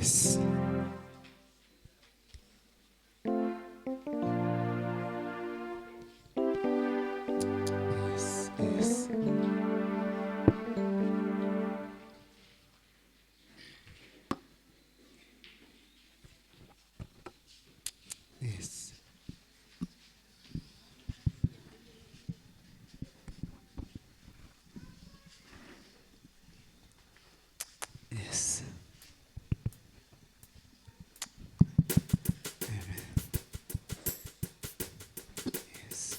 Yes. Yes. Yes. Yes. Yes. Yes.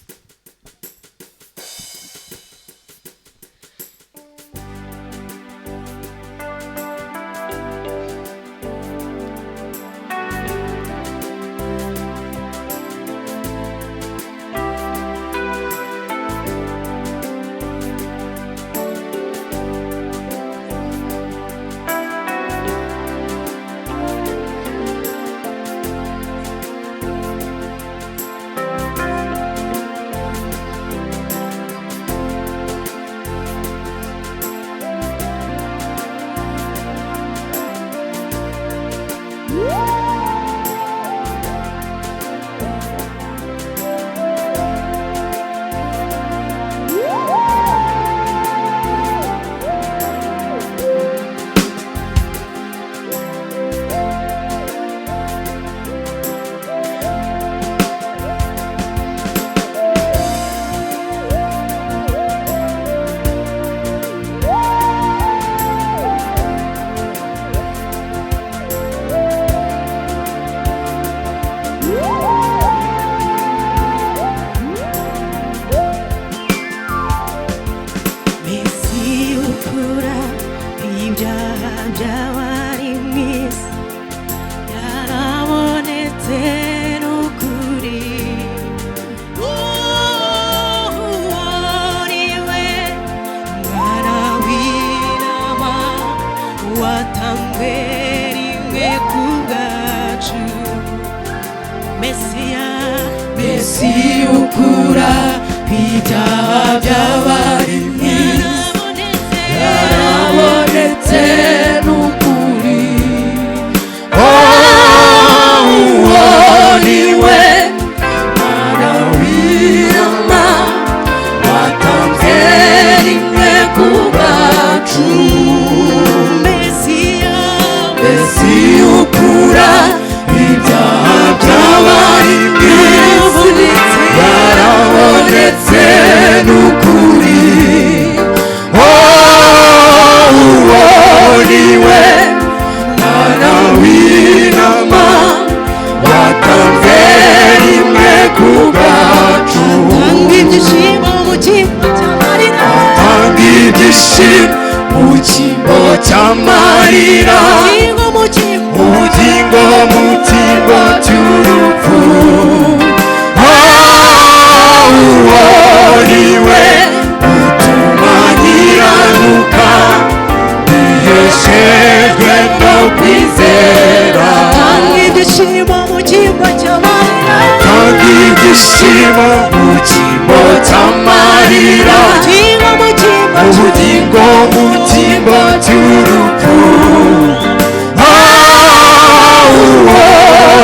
Mesi ukura ibyaha by'abari mu isi yarabonetse n'ukuri. Uwo ni we Mwana w'Intama watanzwe rimwe ku bwacu. Mesi ukura ibyaha by'abari mu isi yarabonetse n'ukuri. Uwo ni we Mwana w'Intama watanzwe rimwe ku bwacu. Atanga ibyishimo mu cyimbo cy'amarira, atanga ibyishimo mu cyimbo cy'amarira, ubugingo mu cyimbo cy'urupfu. Uwo ni we utuma nkiranuka biheshejwe no kwizera. Atanga ibyishimo mu cyimbo cy'amarira, atanga ibyishimo mu cyimbo cy'amarira, ubugingo mu cyimbo cy'urupfu. Uwo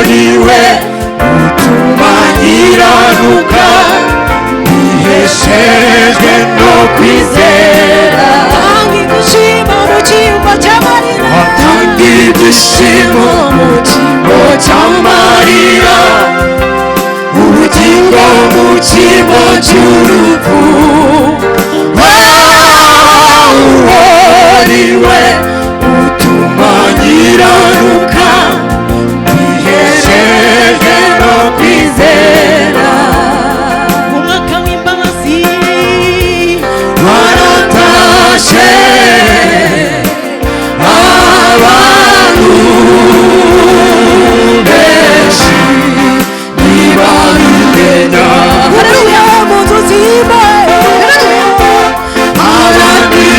ni we utuma nkiranuka biheshejwe no kwizera. Atanga ibyishimo mu cyimbo cy'amarira, atanga ibyishimo mu cyimbo cy'amarira, ubugingo mu cyimbo cy'urupfu. Uwo ni we utuma nkiranuka biheshejwe no kwizera. Umwaka w'imbabazi waratashe abantu benshi ntibabimenya. Haleluya mu nzu z'Imana, abandi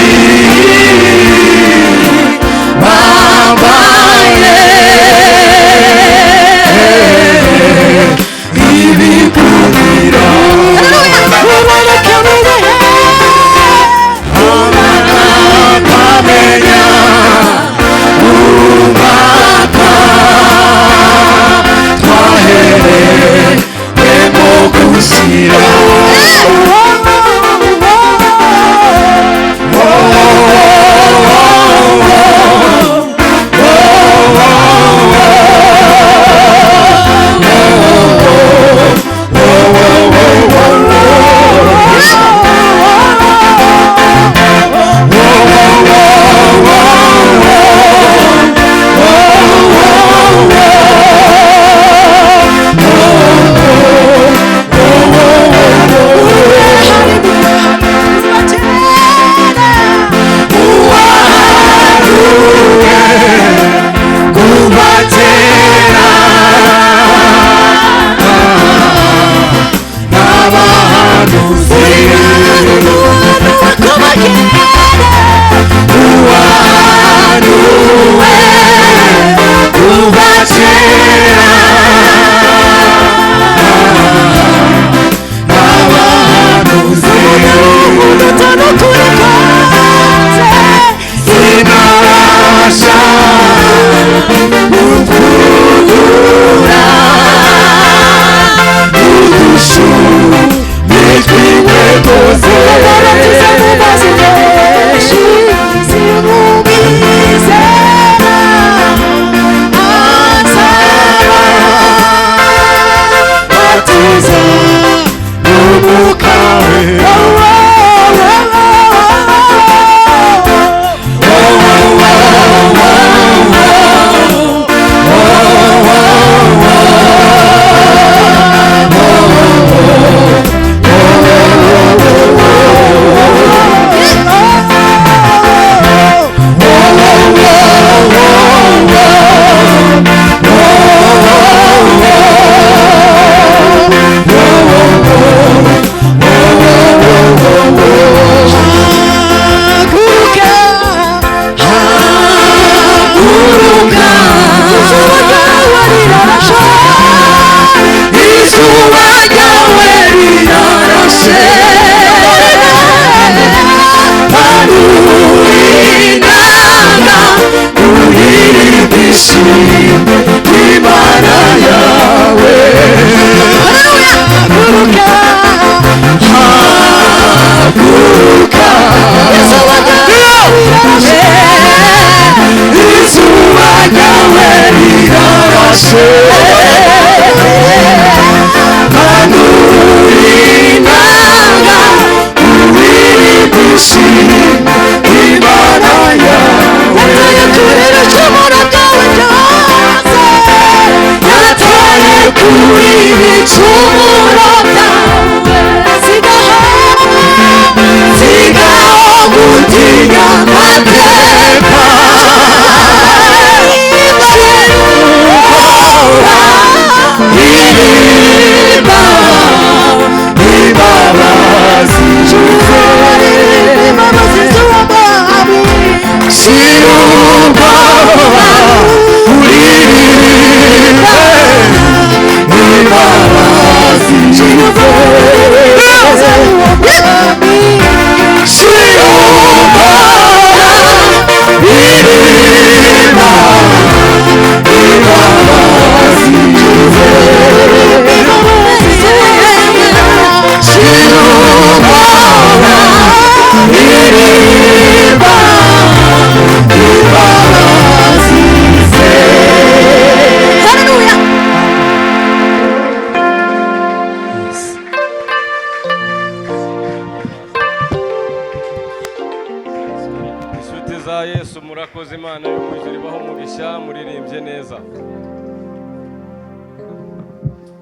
Yesu murakoze Imana yo mu ijuru ibaho umugisha muririmbye neza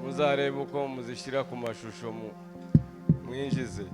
muzarebe uko muzishyira ku mashusho mwinjize